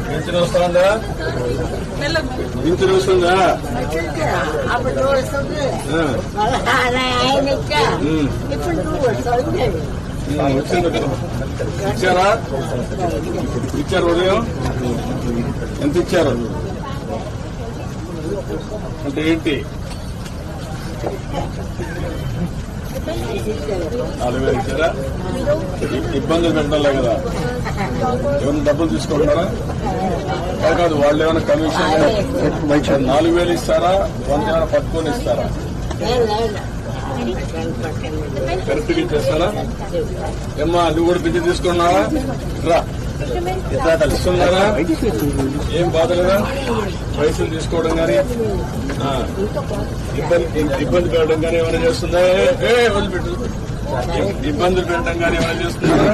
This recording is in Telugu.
పింఛన్ వస్తుందా? పింఛన్ వస్తుందా? ఇచ్చారా? ఇచ్చారు. ఉదయం ఎంత ఇచ్చారు అంటే ఏంటి? 4,000 ఇచ్చారా? ఇబ్బందులు పెట్టాలే కదా. ఏమైనా డబ్బులు తీసుకుంటున్నారా? కాదు, వాళ్ళు ఏమైనా కమిషన్ 4,000 ఇస్తారా? 100 ఏమైనా పట్టుకొని ఇస్తారా? కరెక్ట్గా ఇచ్చేస్తారా? ఏమ్మా నువ్వు కూడా పింఛన్ తీసుకున్నావా? రా ఇస్తున్నారా? ఏం బాధ లేదా? పైసలు తీసుకోవడం కానీ ఇబ్బంది పెట్టడం కానీ ఏమైనా చేస్తుందా? వదిలిపెట్టు. ఇబ్బందులు పెట్టడం కానీ ఏమైనా చేస్తున్నారా?